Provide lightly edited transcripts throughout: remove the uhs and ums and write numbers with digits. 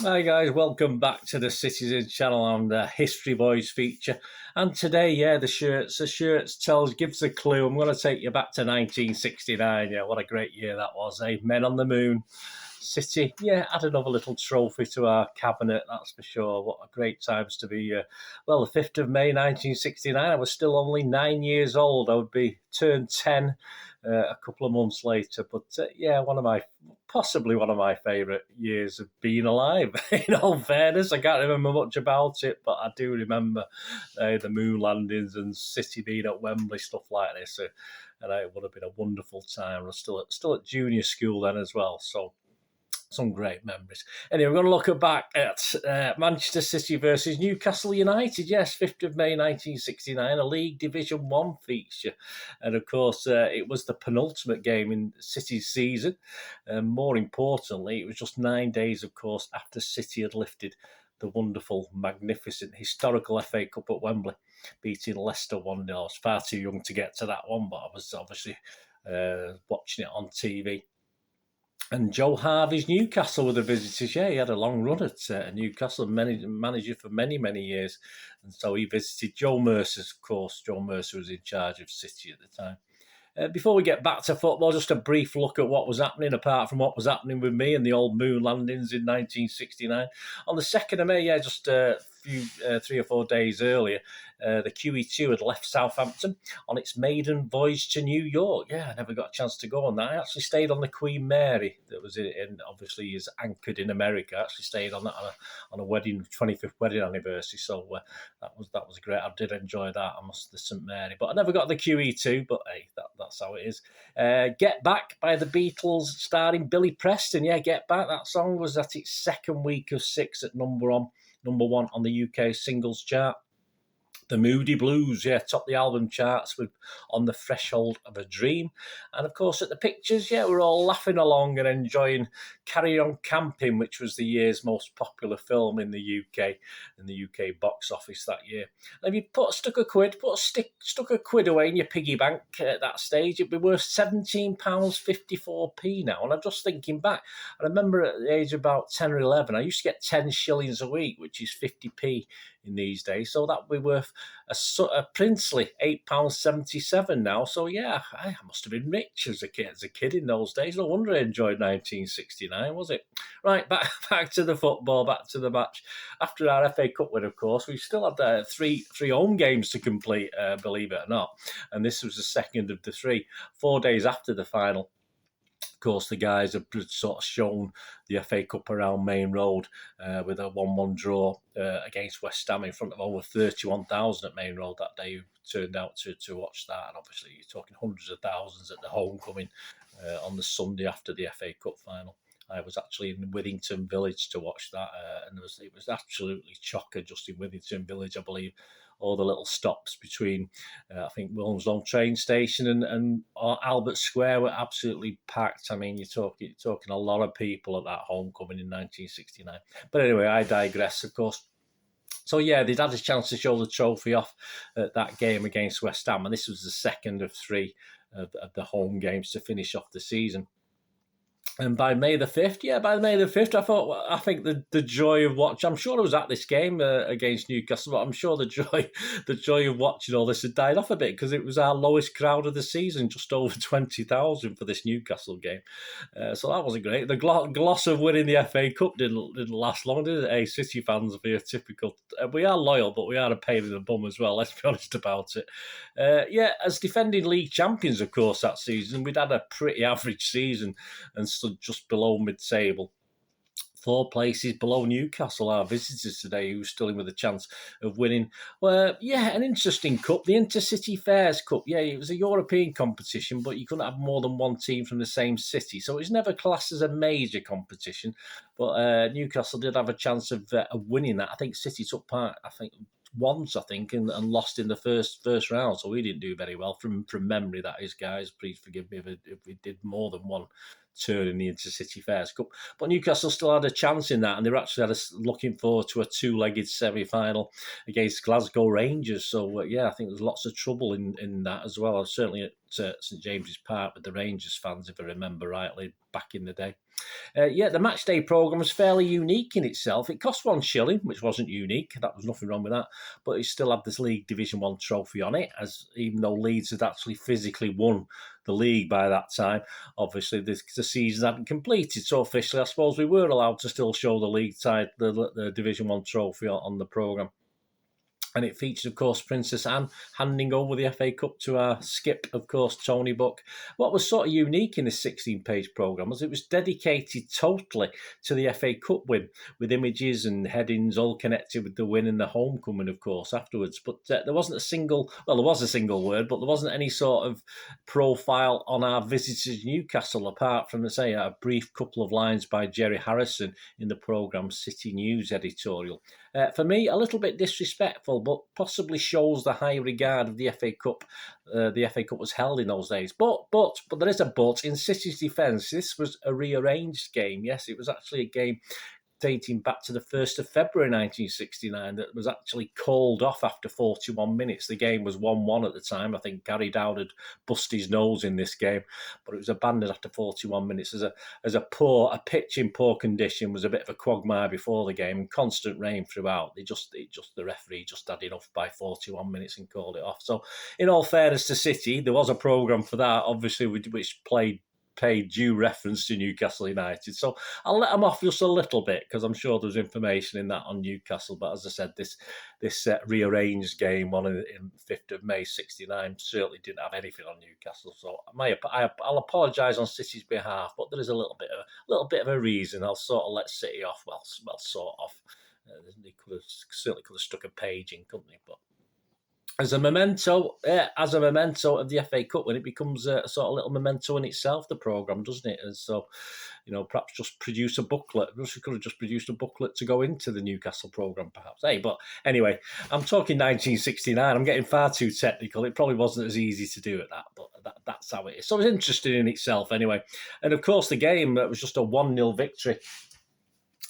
Hi guys, welcome back to the Citizen channel on the History Boys feature. And today, the shirts gives a clue. I'm going to take you back to 1969. Yeah, what a great year that was, eh? Men on the Moon. City, add another little trophy to our cabinet, that's for sure. What a great times to be. Well, the 5th of May 1969, I was still only 9 years old. I would be turned 10 a couple of months later. But possibly one of my favourite years of being alive. In all fairness, I can't remember much about it, but I do remember the moon landings and City being at Wembley, stuff like this. And it would have been a wonderful time. I was still at junior school then as well, so some great memories. Anyway, we're going to look back at Manchester City versus Newcastle United. Yes, 5th of May 1969, a League Division 1 fixture. And of course, it was the penultimate game in City's season. More importantly, it was just 9 days, of course, after City had lifted the wonderful, magnificent, historical FA Cup at Wembley, beating Leicester 1-0. I was far too young to get to that one, but I was obviously watching it on TV. And Joe Harvey's Newcastle were the visitors. Yeah, he had a long run at Newcastle, manager for many, many years. And so he visited Joe Mercer's, of course. Joe Mercer was in charge of City at the time. Before we get back to football, just a brief look at what was happening, apart from what was happening with me and the old moon landings in 1969. On the 2nd of May, just a few 3 or 4 days earlier, the QE2 had left Southampton on its maiden voyage to New York. Yeah, I never got a chance to go on that. I actually stayed on the Queen Mary that was obviously is anchored in America. I actually stayed on that on a 25th wedding anniversary. So that was great. I did enjoy that. The St Mary, but I never got the QE2. But hey, that's how it is. Get Back by the Beatles, starring Billy Preston. Yeah, Get Back. That song was at its second week of 6 at number one on the UK singles chart. The Moody Blues, topped the album charts with On the Threshold of a Dream. And of course, at the pictures, we're all laughing along and enjoying Carry On Camping, which was the year's most popular film in the UK, in the UK box office that year. And if you stuck a quid away in your piggy bank at that stage, it'd be worth £17.54 now. And I'm just thinking back, I remember at the age of about 10 or 11, I used to get 10 shillings a week, which is 50p in these days. So that would be worth a princely £8.77 now. So I must have been rich as a kid in those days. No wonder I enjoyed 1969, was it? Right, back to the football, back to the match. After our FA Cup win, of course, we still had three home games to complete, believe it or not. And this was the second of the 3, 4 days after the final. Of course, the guys have sort of shown the FA Cup around Main Road with a 1-1 draw against West Ham in front of over 31,000 at Main Road that day, who turned out to watch that. And obviously, you're talking hundreds of thousands at the homecoming on the Sunday after the FA Cup final. I was actually in Withington Village to watch that, and it was absolutely chocker just in Withington Village, I believe. All the little stops between, I think, Wilmslow train station and Albert Square were absolutely packed. I mean, you're talking a lot of people at that homecoming in 1969. But anyway, I digress, of course. So they'd had a chance to show the trophy off at that game against West Ham, and this was the second of 3 of the home games to finish off the season. And by May the 5th, I think the joy of watching, I'm sure I was at this game against Newcastle, but I'm sure the joy of watching all this had died off a bit because it was our lowest crowd of the season, just over 20,000 for this Newcastle game. So that wasn't great. The gloss of winning the FA Cup didn't last long, did it? Hey, City fans are typical. We are loyal, but we are a pain in the bum as well, let's be honest about it. As defending league champions, of course, that season, we'd had a pretty average season and stood just below mid-table. 4 places below Newcastle, our visitors today, who's still in with a chance of winning. Well, an interesting cup, the Intercity Fairs Cup. It was a European competition, but you couldn't have more than one team from the same city, so it was never classed as a major competition. But Newcastle did have a chance of winning that. I think City took part, once, and lost in the first round. So we didn't do very well from memory, that is, guys. Please forgive me if we did more than one turn in the Intercity Fairs Cup. But Newcastle still had a chance in that, and they were actually looking forward to a 2-legged semi-final against Glasgow Rangers. So, I think there's lots of trouble in that as well. Certainly at St James's Park with the Rangers fans, if I remember rightly, back in the day. Yeah, the match day programme was fairly unique in itself. It cost £1 which wasn't unique. That was nothing wrong with that. But it still had this League Division 1 trophy on it, as even though Leeds had actually physically won the league by that time. Obviously, the season hadn't completed, so officially, I suppose we were allowed to still show the league side, the Division 1 trophy on the programme. And it featured, of course, Princess Anne handing over the FA Cup to our skip, of course, Tony Buck. What was sort of unique in this 16-page programme was it was dedicated totally to the FA Cup win, with images and headings all connected with the win and the homecoming, of course, afterwards. But there wasn't a single, well, there was a single word, but there wasn't any sort of profile on our visitors Newcastle, apart from, say, a brief couple of lines by Jerry Harrison in the programme's City News editorial. For me, a little bit disrespectful, but possibly shows the high regard of the FA Cup. The FA Cup was held in those days. But there is a but. In City's defence, this was a rearranged game. Yes, it was actually a game dating back to the 1st of February 1969 that was actually called off after 41 minutes. The game was 1-1 at the time. I think Gary Dowd had busted his nose in this game, but it was abandoned after 41 minutes as a pitch in poor condition, was a bit of a quagmire before the game, and constant rain throughout. The referee just had enough by 41 minutes and called it off. So in all fairness to City, there was a programme for that, obviously, which paid due reference to Newcastle United. So I'll let them off just a little bit, because I'm sure there's information in that on Newcastle. But as I said, this rearranged game on in 5th of May 69 certainly didn't have anything on Newcastle. So I'll apologise on City's behalf, but there is a little bit of a reason. I'll sort of let City off. Well, sort of. They certainly could have stuck a page in, couldn't they? But as a memento of the FA Cup, when it becomes a sort of little memento in itself, the programme, doesn't it? And so, perhaps just produce a booklet. We could have just produced a booklet to go into the Newcastle programme, perhaps. Hey, but anyway, I'm talking 1969. I'm getting far too technical. It probably wasn't as easy to do at that, but that's how it is. So it's interesting in itself anyway. And of course, the game was just a 1-0 victory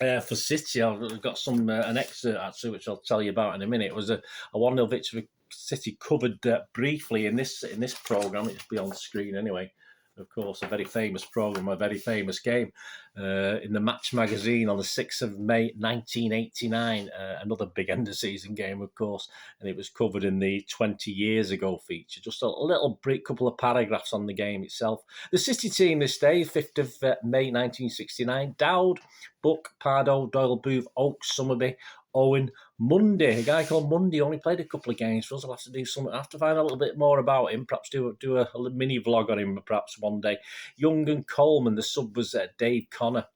for City. I've got an excerpt, actually, which I'll tell you about in a minute. It was a 1-0 victory for City, covered briefly in this programme. It'll be on screen anyway. Of course, a very famous programme, a very famous game in the Match magazine on the 6th of May 1989. Another big end of season game, of course, and it was covered in the 20 years ago feature. Just a little brief couple of paragraphs on the game itself. The City team this day, 5th of May 1969, Dowd, Buck, Pardo, Doyle, Booth, Oakes, Summerby, Owen, Mundy. A guy called Mundy only played a couple of games for us. I'll have to do something. I have to find a little bit more about him. Perhaps do a mini vlog on him perhaps one day. Young and Coleman. The sub was Dave Connor.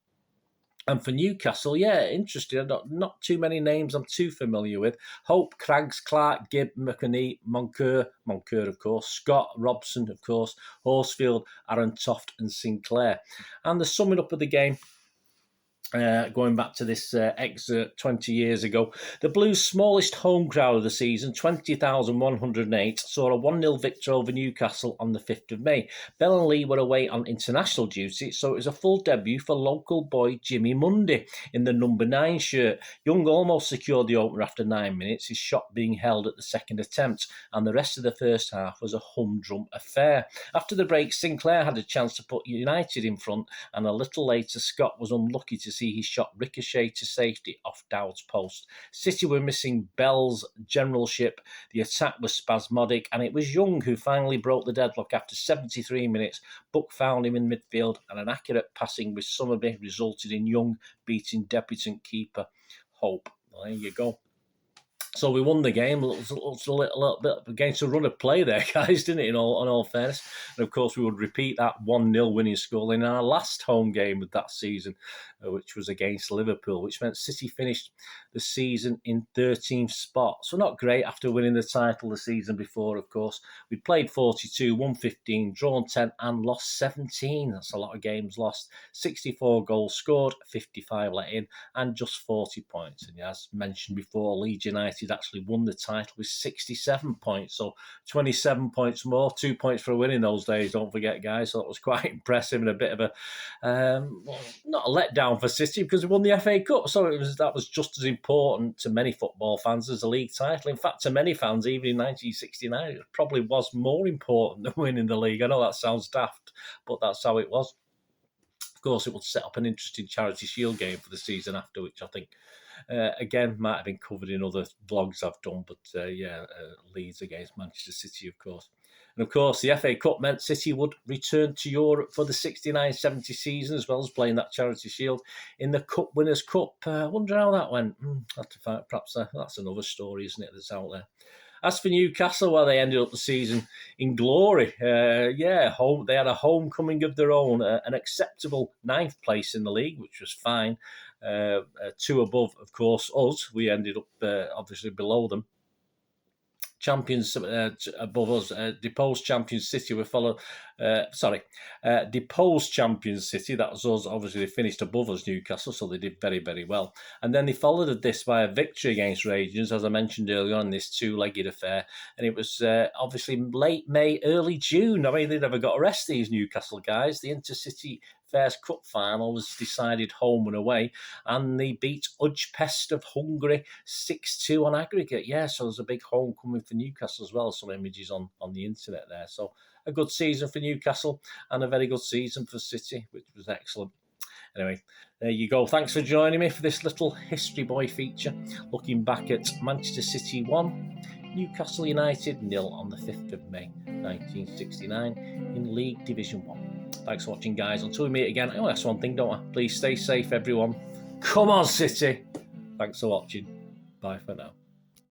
And for Newcastle, yeah, interesting. Not too many names I'm too familiar with. Hope, Craggs, Clark, Gibb, McInerney, Moncur, of course, Scott, Robson, of course, Horsfield, Aaron Toft and Sinclair. And the summing up of the game, going back to this excerpt 20 years ago, the Blues' smallest home crowd of the season, 20,108, saw a 1-0 victory over Newcastle on the 5th of May. Bell and Lee were away on international duty, so it was a full debut for local boy Jimmy Mundy in the number 9 shirt. Young almost secured the opener after 9 minutes, his shot being held at the second attempt, and the rest of the first half was a humdrum affair. After the break, Sinclair had a chance to put United in front, and a little later Scott was unlucky to see his shot ricochet to safety off Dowd's post. City were missing Bell's generalship, the attack was spasmodic, and it was Young who finally broke the deadlock after 73 minutes. Buck found him in midfield, and an accurate passing with Summerby resulted in Young beating debutant keeper Hope. Well, there you go. So we won the game. It was a little bit against a run of play there, guys, didn't it, in all fairness? And, of course, we would repeat that 1-0 winning score in our last home game of that season, which was against Liverpool, which meant City finished the season in 13th spot. So not great after winning the title the season before, of course. We'd played 42, won 15, drawn 10 and lost 17. That's a lot of games lost. 64 goals scored, 55 let in, and just 40 points. And as mentioned before, Leeds United actually won the title with 67 points, so 27 points more, 2 points for a win in those days, don't forget, guys. So that was quite impressive and a bit of a not a letdown for City, because we won the FA Cup, so that was just as important to many football fans as the league title. In fact, to many fans, even in 1969, it probably was more important than winning the league. I know that sounds daft, but that's how it was. Of course, it would set up an interesting Charity Shield game for the season after, which I think, again, might have been covered in other vlogs I've done. But Leeds against Manchester City, of course. And of course, the FA Cup meant City would return to Europe for the 69-70 season, as well as playing that Charity Shield in the Cup Winners' Cup. I wonder how that went. Have to find, perhaps that's another story, isn't it, that's out there. As for Newcastle, well, they ended up the season in glory. Home. They had a homecoming of their own, an acceptable 9th place in the league, which was fine. 2 above, of course, us. We ended up obviously below them. Champions above us, deposed Champions City were followed. Deposed Champions City, that was us. Obviously, they finished above us, Newcastle, so they did very, very well. And then they followed this by a victory against Rangers, as I mentioned earlier on, this 2-legged affair. And it was obviously late May, early June. I mean, they never got a rest, these Newcastle guys. The Intercity Fairs Cup final was decided home and away, and they beat Ujpest of Hungary 6-2 on aggregate. Yeah, so there's a big homecoming for Newcastle as well. Some images on the internet there. So a good season for Newcastle and a very good season for City, which was excellent. Anyway, there you go. Thanks for joining me for this little History Boy feature, looking back at Manchester City 1, Newcastle United 0 on the 5th of May 1969 in League Division 1. Thanks for watching, guys. Until we meet again, I only ask one thing, don't I? Please stay safe, everyone. Come on, City. Thanks for watching. Bye for now.